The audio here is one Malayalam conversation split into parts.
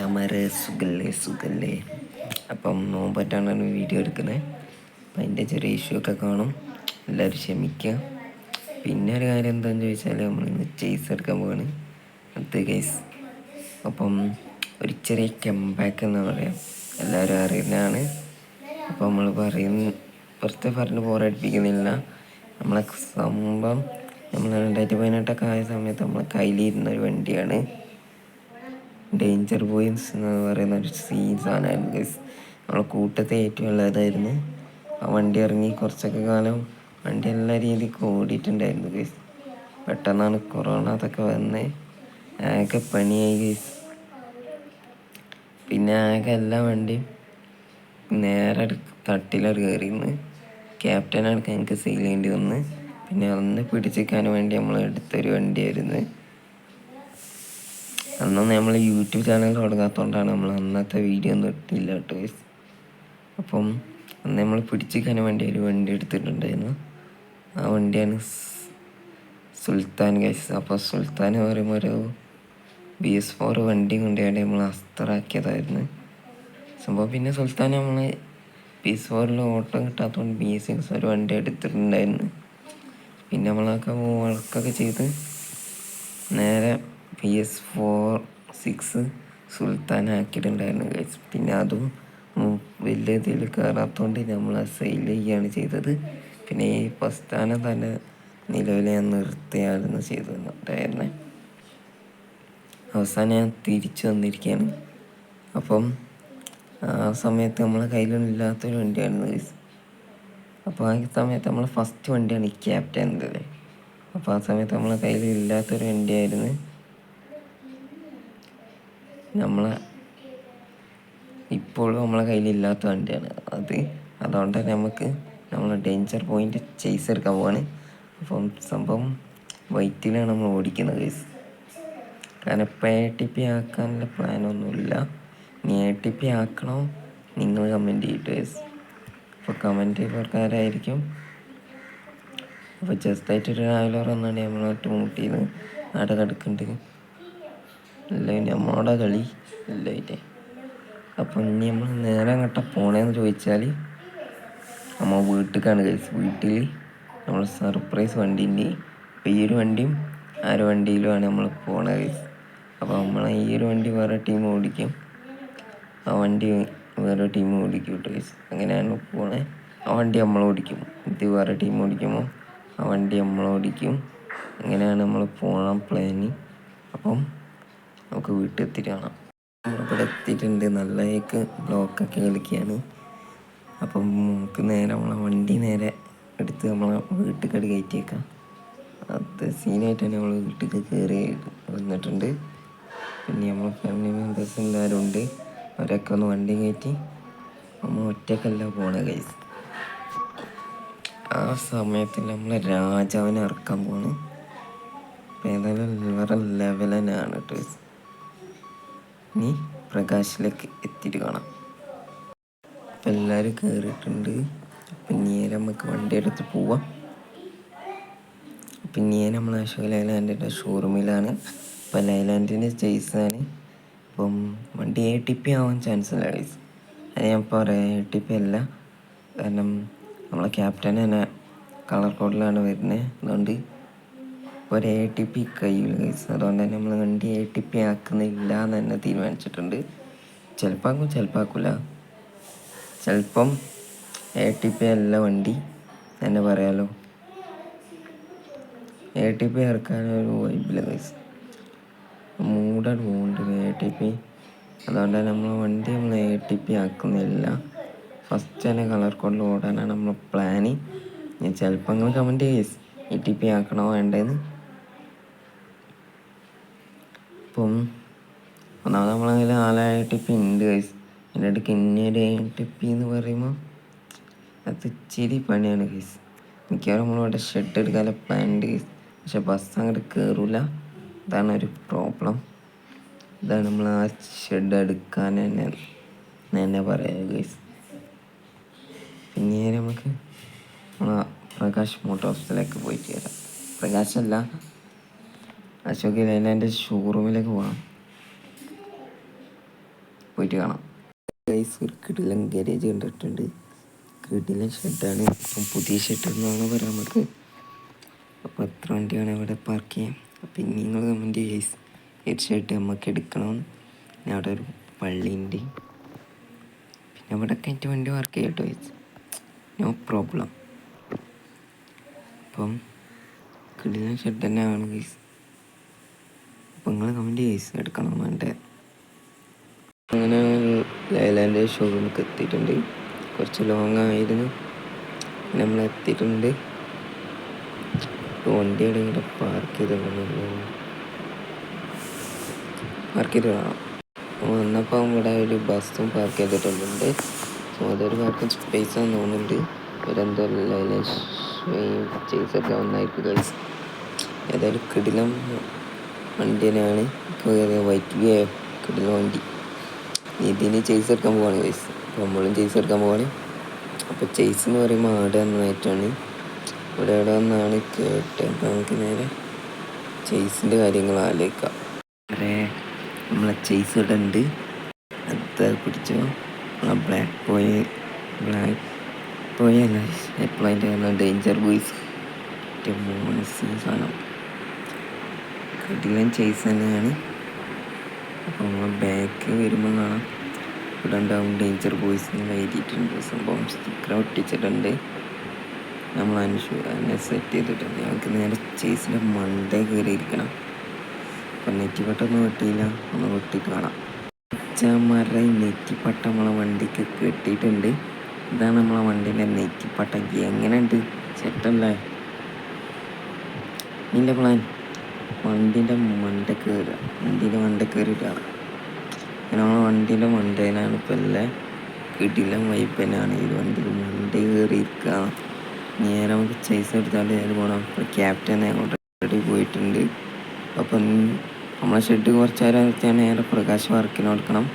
അമരെ സുഖല്ലേ. അപ്പം നോമ്പറ്റാണ് വീഡിയോ എടുക്കുന്നത്. അപ്പം അതിൻ്റെ ചെറിയ ഇഷ്യൂ ഒക്കെ കാണും, എല്ലാവരും ക്ഷമിക്കുക. പിന്നെ ഒരു കാര്യം എന്താണെന്ന് ചോദിച്ചാൽ നമ്മളിന്ന് ചേസ് എടുക്കാൻ പോവാണ് അത് ഗൈസ്. അപ്പം ഒരു ചെറിയ കംബാക്ക് എന്ന് പറയാം, എല്ലാവരും അറിയുന്നതാണ്. അപ്പം നമ്മൾ പുറത്ത് പറഞ്ഞ് ബോറടിപ്പിക്കുന്നില്ല. നമ്മളെ സംഭവം നമ്മൾ 2018 ആയ സമയത്ത് നമ്മളെ കയ്യിലിരുന്നൊരു വണ്ടിയാണ് ഡേഞ്ചർ ബോയ്സ് എന്ന് പറയുന്ന ഒരു സാധനമായിരുന്നു ഗൈസ്. നമ്മളെ കൂട്ടത്തെ ഏറ്റവും ഉള്ളതായിരുന്നു. ആ വണ്ടി ഇറങ്ങി കുറച്ചൊക്കെ കാലം വണ്ടി എല്ലാ രീതിക്കും ഓടിയിട്ടുണ്ടായിരുന്നു ഗൈസ്. പെട്ടെന്നാണ് കൊറോണ അതൊക്കെ വന്ന് ആകെ പണിയായി ഗൈസ്. പിന്നെ ആകെ എല്ലാ വണ്ടിയും നേരെ തട്ടിലട് കയറിന്ന് ക്യാപ്റ്റനാണ് ഞങ്ങൾക്ക് സെയിൽ ചെയ്യേണ്ടി വന്ന്. പിന്നെ ഒന്ന് പിടിച്ചിരിക്കാൻ വേണ്ടി നമ്മൾ എടുത്തൊരു വണ്ടിയായിരുന്നു. അന്നൊന്നും നമ്മൾ യൂട്യൂബ് ചാനൽ തുടങ്ങാത്തതുകൊണ്ടാണ് നമ്മൾ അന്നത്തെ വീഡിയോ ഒന്നും ഇട്ടില്ല കേട്ടോ. അപ്പം അന്ന് നമ്മൾ പിടിച്ചിരിക്കാൻ വേണ്ടി ഒരു വണ്ടി എടുത്തിട്ടുണ്ടായിരുന്നു. ആ വണ്ടിയാണ് സുൽത്താൻ ഗൈസ്. അപ്പോൾ സുൽത്താൻ പറയുമ്പോൾ ഒരു BS4 വണ്ടി കൊണ്ടുപോയി നമ്മൾ അസ്തറാക്കിയതായിരുന്നു സംഭവം. പിന്നെ സുൽത്താൻ നമ്മൾ BS4 ഓട്ടം കിട്ടാത്തതുകൊണ്ട് BS6 ഒരു വണ്ടി എടുത്തിട്ടുണ്ടായിരുന്നു. പിന്നെ നമ്മളൊക്കെ വർക്കൊക്കെ ചെയ്ത് നേരെ BS6 സുൽത്താൻ ആക്കിയിട്ടുണ്ടായിരുന്നു ഗൈസ്. പിന്നെ അതും വലിയ ഇതിൽ കയറാത്തതുകൊണ്ട് നമ്മൾ സെയിൽ ചെയ്യുകയാണ് ചെയ്തത്. പിന്നെ ഈ പ്രസ്ഥാനം തന്നെ നിലവിൽ ഞാൻ നിർത്തുകയായിരുന്നു ചെയ്തിട്ടുണ്ടായിരുന്നത്. അവസാനം ഞാൻ തിരിച്ചു വന്നിരിക്കുകയാണ്. അപ്പം ആ സമയത്ത് നമ്മളെ കയ്യിലില്ലാത്തൊരു വണ്ടിയായിരുന്നു ഗൈസ്. അപ്പോൾ ആ സമയത്ത് നമ്മൾ ഫസ്റ്റ് വണ്ടിയാണ് ഈ ക്യാപ്റ്റൻ്റെ. അപ്പോൾ ആ സമയത്ത് നമ്മളെ കയ്യിൽ ഇല്ലാത്തൊരു വണ്ടിയായിരുന്നു. ഇപ്പോഴും നമ്മളെ കയ്യിലില്ലാത്ത വണ്ടിയാണ് അത്. അതുകൊണ്ട് നമുക്ക് നമ്മൾ ഡേഞ്ചർ പോയിൻ്റ് ചേസ് എടുക്കാൻ പോവാണ്. അപ്പം സംഭവം വൈറ്റിലാണ് നമ്മൾ ഓടിക്കുന്നത് ഗൈസ്. കാരണം ഇപ്പം ATP ആക്കാനുള്ള പ്ലാനൊന്നുമില്ല. ഇനി ATP ആക്കണോ നിങ്ങൾ കമൻറ്റ് ചെയ്തിട്ട് ഗൈസ്. അപ്പോൾ കമൻറ്റ് പ്രകാരമായിരിക്കും. അപ്പോൾ ജസ്റ്റായിട്ടൊരു രാവിലെ വന്നാണ് നമ്മളൊട്ട് മൂട്ടിന്ന് അവിടെ കിടക്കുന്നുണ്ട്. എല്ലാം നമ്മളോടെ കളി എല്ലാവരുടെ. അപ്പോൾ ഇനി നമ്മൾ നേരെ അങ്ങോട്ടാ പോണേന്ന് ചോദിച്ചാൽ നമ്മൾ വീട്ടിലേക്കാണ് ഗൈസ്. വീട്ടിൽ നമ്മൾ സർപ്രൈസ് വണ്ടിൻ്റെ. അപ്പോൾ ഈ ഒരു വണ്ടിയും ആ ഒരു വണ്ടിയിലുമാണ് നമ്മൾ പോണത് ഗൈസ്. അപ്പോൾ നമ്മളെ ഈ ഒരു വണ്ടി വേറെ ടീം ഓടിക്കും, ആ വണ്ടി വേറെ ടീം ഓടിക്കും കേട്ടോ ഗൈസ്. അങ്ങനെയാണ് പോണേ. ആ വണ്ടി നമ്മൾ ഓടിക്കും, ഇത് വേറെ ടീം ഓടിക്കുമ്പോൾ ആ വണ്ടി നമ്മൾ ഓടിക്കും. അങ്ങനെയാണ് നമ്മൾ പോകാൻ പ്ലാന്. അപ്പം നമുക്ക് വീട്ടിൽ എത്തിയിട്ട് കാണാം. നമ്മളിവിടെ എത്തിയിട്ടുണ്ട്. നല്ലതൊക്കെ ബ്ലോക്കൊക്കെ കളിക്കുകയാണ്. അപ്പം നമുക്ക് നേരെ നമ്മളെ വണ്ടി നേരെ എടുത്ത് നമ്മളെ വീട്ടിൽ കയറ്റിയേക്കാം. അത് സീനായിട്ട് തന്നെ നമ്മൾ വീട്ടിൽ കയറി വന്നിട്ടുണ്ട്. പിന്നെ നമ്മൾ ഫാമിലി മെമ്പേഴ്സ് എല്ലാവരും ഉണ്ട്. അവരൊക്കെ ഒന്ന് വണ്ടി കയറ്റി നമ്മൾ ഒറ്റക്കല്ല പോണ ഗൈസ്. ആ സമയത്ത് നമ്മൾ രാജാവിനെ ഇറക്കാൻ പോണ്. അപ്പം ഏതായാലും വേറെ ലെവലനാണ് കേട്ടോ. ഇനി പ്രകാശിലേക്ക് എത്തിയിട്ട് കാണാം. അപ്പം എല്ലാവരും കയറിയിട്ടുണ്ട്. അപ്പം നേരെ നമുക്ക് വണ്ടി എടുത്ത് പോവാം. അപ്പം നേരെ നമ്മൾ അശോക് ലൈലാൻഡിൻ്റെ ഷോറൂമിലാണ്. അപ്പം ലൈലാൻഡിൻ്റെ ചേസാണ്. അപ്പം വണ്ടി ATP ആവാൻ ചാൻസ് ഇല്ല ഗൈസ്. അത് ഞാൻ പറയാം, ATP അല്ല. കാരണം നമ്മളെ ക്യാപ്റ്റൻ തന്നെ കളർ കോഡിലാണ് വരുന്നത്. അതുകൊണ്ട് ഇപ്പോൾ ഒരു ATP കഴിയില്ല ഗൈസ്. അതുകൊണ്ട് തന്നെ നമ്മൾ വണ്ടി ATP ആക്കുന്നില്ല എന്ന് തന്നെ തീരുമാനിച്ചിട്ടുണ്ട്. ചിലപ്പോൾ ആക്കും, ചിലപ്പോൾ ആക്കില്ല. ചിലപ്പം ATP അല്ല വണ്ടി തന്നെ പറയാലോ. ATP ഇറക്കാനൊരു വൈബില്ല guys. മൂടാൻ പോകുന്നുണ്ട് ATP. അതുകൊണ്ട് തന്നെ നമ്മൾ വണ്ടി നമ്മൾ ATP ആക്കുന്നില്ല. ഫസ്റ്റ് തന്നെ കളർ കോഡിൽ ഓടാനാണ് നമ്മൾ പ്ലാന്. ഞാൻ ചിലപ്പോൾ നിങ്ങൾ കമൻറ്റ് ചെയ്യും ATP ആക്കണോ വേണ്ടതെന്ന്. അപ്പം ഒന്നാമത് നമ്മളതിൽ 4 ATP ഉണ്ട് ഗൈസ്. എൻ്റെ അടുക്ക് ഇന്നൊരു ATP എന്ന് പറയുമ്പോൾ അത് ഇച്ചിരി പണിയാണ് ഗൈസ്. മിക്കവാറും നമ്മളിവിടെ ഷെഡ് എടുക്കാനുള്ള പ്ലാൻ ഉണ്ട് ഗൈസ്. പക്ഷെ ബസ് അങ്ങോട്ട് കയറില്ല, അതാണ് ഒരു പ്രോബ്ലം. ഇതാണ് നമ്മൾ ആ ഷെഡ് എടുക്കാൻ തന്നെ പറയാം ഗൈസ്. പിന്നെ നമുക്ക് പ്രകാശ് മോട്ടോഴ്സിലേക്ക് പോയിട്ട് വരാം. പ്രകാശല്ല, അശോക് ലൈലാൻഡിൻ്റെ ഷോറൂമിലേക്ക് പോകാം, പോയിട്ട് കാണാം. ഗൈസ് ഒരു കിടിലൻ ഗാരേജ് കണ്ടിട്ടുണ്ട്. കിടിലൻ ഷെഡാണ്. അപ്പം പുതിയ ഷെഡ് എന്നാണ് പറയാം നമുക്ക്. അപ്പോൾ എത്ര വണ്ടിയാണ് ഇവിടെ പാർക്ക് ചെയ്യാം. അപ്പം നിങ്ങൾ കമൻറ്റ് ഗൈസ് ഏത് ഷെഡ് നമുക്ക് എടുക്കണമെന്ന്. പിന്നെ അവിടെ ഒരു പള്ളിയുണ്ട്. പിന്നെ ഇവിടെ കഴിഞ്ഞിട്ട് വണ്ടി പാർക്ക് ചെയ്യാം കേട്ടോ ഗൈസ്, നോ പ്രോബ്ലം. അപ്പം കിടിലൻ ഷെഡ് തന്നെയാണ് ഗൈസ്. അപ്പം നിങ്ങൾ കമൻറ്റ് ഗൈസ് എടുക്കണം വേണ്ടേ. അങ്ങനെ ലൈലാൻഡ് ഷോറൂമിലേക്ക് എത്തിയിട്ടുണ്ട്. കുറച്ച് ലോങ് ആയിരുന്നു, നമ്മൾ എത്തിയിട്ടുണ്ട്. വണ്ടിയുടെ ഇങ്ങനെ പാർക്ക് ചെയ്തിട്ടുണ്ടല്ലോ, പാർക്ക് ചെയ്ത് കാണാം. വന്നപ്പോൾ ഇവിടെ ഒരു ബസ്സും പാർക്ക് ചെയ്തിട്ടുണ്ട്. സോ അതൊരു പാർക്കിംഗ് സ്പേസ് ആണെന്ന് തോന്നുന്നുണ്ട്. ഇവരെന്തോ ലൈലാൻഡ് ചെയ്തൊക്കെ വന്നായിരിക്കും ഗൈസ്. ഏതായാലും കിടിലം വണ്ടി തന്നെയാണ്. വൈറ്റ് വി കിടിലം വണ്ടി. ഇതിന് ചേസ് എടുക്കാൻ പോവാണ് ഗൈസ്. നമ്മളും ചേസ് എടുക്കാൻ പോവാണ്. അപ്പോൾ ചേസ് എന്ന് പറയുമ്പോൾ ആടെ നന്നായിട്ടാണ് ഇവിടെ എവിടെ ഒന്നാണ് കേട്ട്. നമുക്ക് നേരെ ചേസിൻ്റെ കാര്യങ്ങൾ ആലോചിക്കാം. വേറെ നമ്മളെ ചേസ് ഇവിടെ ഉണ്ട്. അത് പിടിച്ചോ, നമ്മളെ ബ്ലാക്ക് ബോയ് അല്ല, എപ്പോഴും അതിൻ്റെ ഡേഞ്ചർ ബോയ്സ് സാധനം കിടിലൻ ചേസ് തന്നെയാണ്. അപ്പോൾ നമ്മൾ ബാക്ക് വരുമ്പോൾ കാണാം ഇവിടെ ഉണ്ടാവും ഡേഞ്ചർ ബോയ്സ് എന്ന് എഴുതിയിട്ടുണ്ട്. സംഭവം സ്റ്റിക്കർ ഒട്ടിച്ചിട്ടുണ്ട്. നമ്മൾ അതിനെ സെറ്റ് ചെയ്തിട്ടുണ്ട്. ഞങ്ങൾക്ക് നേരെ ചേസിൻ്റെ മണ്ടേ കയറിയിരിക്കണം. അപ്പം നെറ്റിപ്പട്ടൊന്നും വെട്ടിയില്ല, ഒന്ന് വെട്ടിയിട്ട് കാണാം. മര നെറ്റിപ്പട്ട നമ്മളെ വണ്ടിക്ക് കെട്ടിയിട്ടുണ്ട്. ഇതാണ് നമ്മളെ വണ്ടീൻ്റെ നെറ്റിപ്പട്ട. എങ്ങനെയുണ്ട്, സെറ്റല്ലേ ഇതിൻ്റെ പ്ലാൻ? വണ്ടീൻ്റെ മണ്ട കയറുക, വണ്ടീൻ്റെ മണ്ട കയറിയിട്ട് കാണാം. നമ്മളെ വണ്ടീൻ്റെ മണ്ടേനാണ് ഇപ്പം എല്ലാം കിടിലൻ വൈപ്പ് തന്നെയാണ്. ഈ വണ്ടിയിൽ മണ്ട കയറിയിരിക്കുക. നേരെ നമുക്ക് ചേസ് എടുത്താൽ നേരെ പോകണം. അപ്പോൾ ക്യാപ്റ്റൻ അങ്ങോട്ട് റെഡി പോയിട്ടുണ്ട്. അപ്പം നമ്മളെ ഷെഡ് കുറച്ച് നേരം വെച്ചാൽ നേരെ പ്രകാശ് വർക്കിന് കൊടുക്കണം.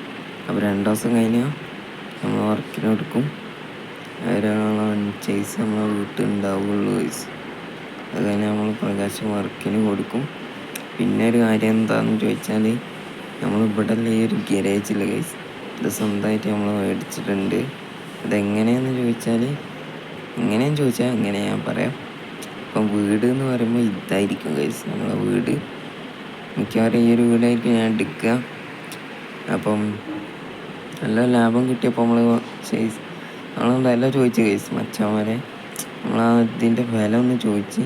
അപ്പോൾ 2 ദിവസം കഴിഞ്ഞാൽ നമ്മൾ വർക്കിന് കൊടുക്കും. ചേസ് നമ്മളെ വീട്ടിൽ ഉണ്ടാവുള്ളൂ ഗൈസ്. അത് കഴിഞ്ഞാൽ നമ്മൾ പ്രകാശ് വർക്കിന് കൊടുക്കും. പിന്നെ ഒരു കാര്യം എന്താണെന്ന് ചോദിച്ചാൽ, നമ്മളിവിടെ ഈ ഒരു ഗാരേജില്ല ഗൈസ്, ഇത് സ്വന്തമായിട്ട് നമ്മൾ മേടിച്ചിട്ടുണ്ട്. അതെങ്ങനെയാണെന്ന് ചോദിച്ചാൽ എങ്ങനെ ഞാൻ പറയാം. ഇപ്പം വീട് എന്ന് പറയുമ്പോൾ ഇതായിരിക്കും ഗൈസ് നമ്മളെ വീട്. മിക്കവാറും ഈ ഒരു വീടായിരിക്കും ഞാൻ എടുക്കുക. അപ്പം നല്ല ലാഭം കിട്ടിയപ്പോൾ നമ്മളെല്ലാം ചോദിച്ചു ഗൈസ് മച്ചാന്മാരെ, ഇതിൻ്റെ വില ഒന്ന് ചോദിച്ച്.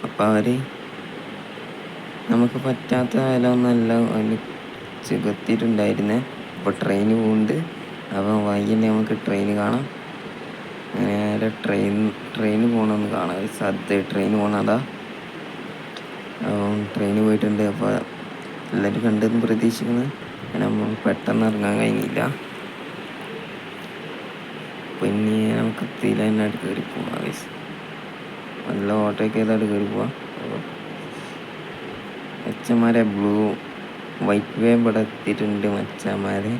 അപ്പം അവർ നമുക്ക് പറ്റാത്ത വില ഒന്നല്ല അതിന് ചുകത്തിയിട്ടുണ്ടായിരുന്നേ. അപ്പോൾ ട്രെയിന് പോകുന്നുണ്ട്. അപ്പം വൈകിട്ട് നമുക്ക് ട്രെയിൻ കാണാം. നേരെ ട്രെയിന് പോകണമെന്ന് കാണാം. സദ്യ ട്രെയിൻ പോകണതാ. ട്രെയിന് പോയിട്ടുണ്ട്. അപ്പോൾ എല്ലാവരും കണ്ടെന്ന് പ്രതീക്ഷിക്കുന്നത്. നമ്മൾ പെട്ടെന്ന് ഇറങ്ങാൻ കഴിഞ്ഞില്ല. പിന്നെ നമുക്ക് തിലാനായിട്ട് കയറി പോകാം. നല്ല ഓട്ടോയ്ക്ക് ഏതായിട്ട് കയറി പോവാം. മച്ചന്മാരെ വൈറ്റ് വേ ഇവിടെ എത്തിയിട്ടുണ്ട് മച്ചന്മാരെ.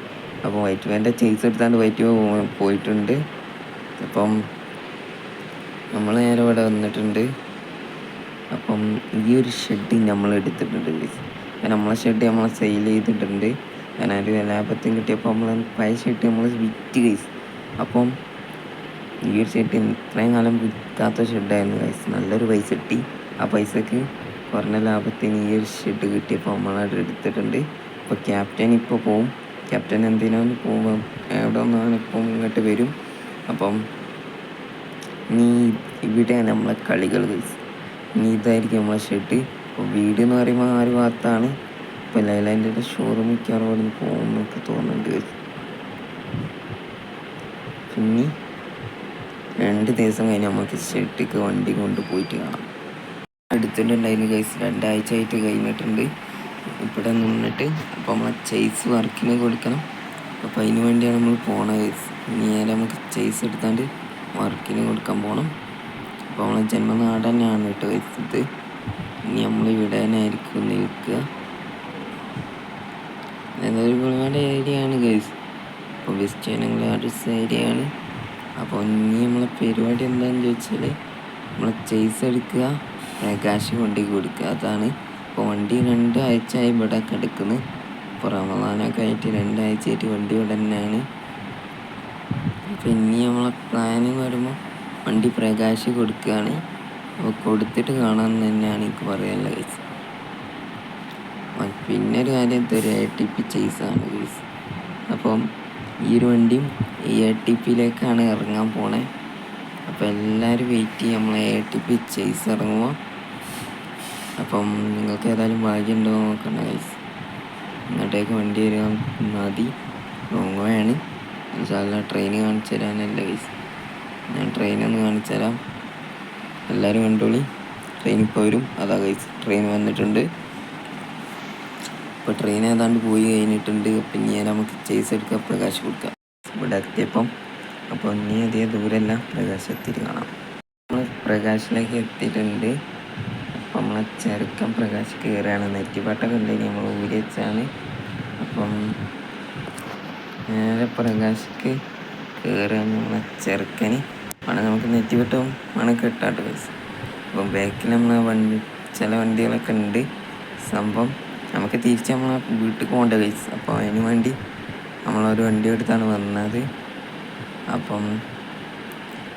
അപ്പോൾ വൈറ്റ് വേൻ്റെ ചേസ് എടുത്താണ്ട് വൈറ്റ് വേ പോയിട്ടുണ്ട്. അപ്പം നമ്മൾ നേരെ ഇവിടെ വന്നിട്ടുണ്ട്. അപ്പം ഈ ഒരു ഷെഡ് നമ്മൾ എടുത്തിട്ടുണ്ട്. നമ്മളെ ഷെഡ് നമ്മളെ സെയിൽ ചെയ്തിട്ടുണ്ട്. ഞാൻ ഒരു ലാഭത്തിന് കിട്ടിയപ്പോൾ നമ്മൾ പഴയ ഷെഡ് നമ്മൾ വിറ്റ് ഗൈസ്. അപ്പം ഈ ഒരു ഷെഡ് ഇത്രയും കാലം വിൽക്കാത്ത ഷെഡായിരുന്നു ഗൈസ്. നല്ലൊരു പൈസ കിട്ടി. ആ പൈസക്ക് കുറഞ്ഞ ലാഭത്തിന് ഈ ഒരു ഷെഡ് കിട്ടിയപ്പോൾ നമ്മളത് എടുത്തിട്ടുണ്ട്. അപ്പോൾ ക്യാപ്റ്റൻ ഇപ്പോൾ പോവും. ക്യാപ്റ്റൻ എന്തിനാണ് പോകുമ്പോൾ എവിടെ ഒന്നാണ് ഇപ്പം ഇങ്ങോട്ട് വരും. അപ്പം ഇവിടെയാണ് നമ്മളെ കളികൾ ഗൈസ്. ഇതായിരിക്കും നമ്മളെ ഷെഡ്. അപ്പോൾ വീട് എന്ന് പറയുമ്പോൾ ആ ഒരു ഭാഗത്താണ്. ഇപ്പോൾ ലൈലാൻഡിൻ്റെ ഷോറൂം മിക്കവാറും അവിടെ നിന്ന് പോകുമെന്നൊക്കെ തോന്നുന്നുണ്ട് ഗൈസ്. പിന്നെ 2 ദിവസം കഴിഞ്ഞ് നമുക്ക് ഷെഡിക്ക് വണ്ടി കൊണ്ട് പോയിട്ട് കാണാം. എടുത്തിട്ടുണ്ടായിരുന്നു ഗൈസ്. 2 ആഴ്ച ആയിട്ട് കഴിഞ്ഞിട്ടുണ്ട് ഇവിടെ നിന്നിട്ട്. അപ്പോൾ നമ്മൾ ചേസ് വർക്കിന് കൊടുക്കണം. അപ്പോൾ അതിന് വേണ്ടിയാണ് നമ്മൾ പോണത് ഗൈസ്. നേരെ നമുക്ക് ചേസ് എടുത്താണ്ട് വർക്കിന് കൊടുക്കാൻ പോകണം. അപ്പോൾ നമ്മളെ ജന്മനാട് തന്നെയാണ് കേട്ടോ ഗൈസ് ഇത്. ഇനി നമ്മൾ ഇവിടെ തന്നെ ആയിരിക്കും നിൽക്കുക. അതൊരു ഗുണങ്ങളുടെ ഏരിയ ആണ് ഗൈസ്. അപ്പോൾ വെസ്റ്റ് ഞങ്ങൾ അഡ്രസ് ഏരിയ ആണ്. അപ്പോൾ ഇനി നമ്മളെ പരിപാടി എന്താണെന്ന് ചോദിച്ചാൽ, നമ്മൾ ചേസ് എടുക്കുക, പ്രകാശ് കൊണ്ടു കൊടുക്കുക. അതാണ് അപ്പോൾ വണ്ടി 2 ആഴ്ചയായി ഇവിടെ കിടക്കുന്നു. ഇപ്പോൾ റമദാനൊക്കെ ആയിട്ട് 2 ആഴ്ചയായിട്ട് വണ്ടി ഇവിടെ തന്നെയാണ്. അപ്പോൾ ഇനി നമ്മളെ പ്ലാനിങ് വരുമ്പോൾ വണ്ടി പ്രകാശ് കൊടുക്കുകയാണ്. അപ്പോൾ കൊടുത്തിട്ട് കാണാമെന്ന് തന്നെയാണ് എനിക്ക് പറയാനുള്ളത് ഗൈസ്. പിന്നെ ഒരു കാര്യം, ഇതൊരു ATP ചേസാണ് ഗൈസ്. അപ്പം ഈ ഒരു വണ്ടിയും ഈ ATPയിലേക്കാണ് ഇറങ്ങാൻ പോണേ. അപ്പോൾ എല്ലാവരും വെയിറ്റ് ചെയ്യും നമ്മളെ ATP ചേസ് ഇറങ്ങുമ്പോൾ. അപ്പം നിങ്ങൾക്ക് ഏതായാലും ഭാഗ്യം ഉണ്ടോ നോക്കണ്ട ഗൈസ്. ഇങ്ങോട്ടേക്ക് വണ്ടി വരിക മതി. ലോങ് വേ ആണ്. ഇൻഷാല്ലാ ട്രെയിൻ കാണിച്ചു തരാനല്ല ഗൈസ്. ഞാൻ ട്രെയിനൊന്ന് കാണിച്ചു തരാം. എല്ലാവരും കണ്ടോളി. ട്രെയിൻ ഇപ്പോൾ വരും. അതാ ഗൈസ്, ട്രെയിൻ വന്നിട്ടുണ്ട്. ഇപ്പോൾ ട്രെയിൻ ഏതാണ്ട് പോയി കഴിഞ്ഞിട്ടുണ്ട്. അപ്പം ഇനി നമുക്ക് ചേസ് എടുക്കാം, പ്രകാശ് കൊടുക്കാം. ഇവിടെ എത്തിയപ്പം അപ്പോൾ ഇനി അധികം ദൂരമല്ല, പ്രകാശ് എത്തിയിട്ട് കാണാം. നമ്മൾ പ്രകാശിലേക്ക് എത്തിയിട്ടുണ്ട്. അപ്പം നമ്മളെ ചെറുക്കൻ പ്രകാശ് കയറുകയാണ്. നെറ്റിപ്പാട്ടൊക്കെ ഉണ്ടെങ്കിൽ നമ്മൾ ഊരി വെച്ചാണ്. അപ്പം നേരെ പ്രകാശിക്ക് കയറുക നമ്മളെ ചെറുക്കന് വേണം. നമുക്ക് നെറ്റിപ്പട്ടം വേണം കെട്ടാട്ട് പൈസ. അപ്പം ബാക്കിൽ നമ്മളെ ചില വണ്ടികളൊക്കെ ഉണ്ട്. സംഭവം നമുക്ക് തിരിച്ച് നമ്മളെ വീട്ടിൽ പോകേണ്ട പൈസ. അപ്പോൾ അതിന് വേണ്ടി നമ്മളൊരു വണ്ടി എടുത്താണ് വന്നത്. അപ്പം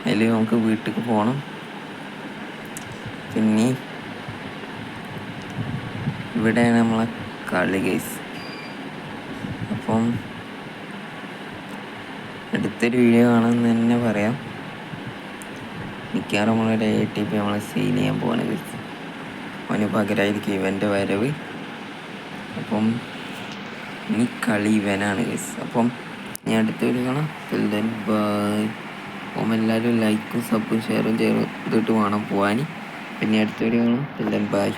അതിൽ നമുക്ക് വീട്ടിലേക്ക് പോകണം. പിന്നെ ഇവിടെയാണ് നമ്മളെ കളി ഗൈസ്. അപ്പം അടുത്തൊരു വീഡിയോ കാണാമെന്ന് തന്നെ പറയാം. മിക്കവാറും നമ്മളൊരു ATP നമ്മളെ സെയിൽ ചെയ്യാൻ പോവാണ് ഗൈസ്. അവന് പകരമായിരിക്കും ഇവൻ്റെ വരവ്. അപ്പം ഇനി കളി ഇവനാണ് ഗൈസ്. അപ്പം ഞാൻ അടുത്ത വീഡിയോ കാണാം. ബൈ. അപ്പം എല്ലാവരും ലൈക്കും സബും ഷെയറും ചെയ്തിട്ട് വേണം പോകാൻ. പിന്നെ അടുത്ത വീഡിയോ കാണാം. ബൈ.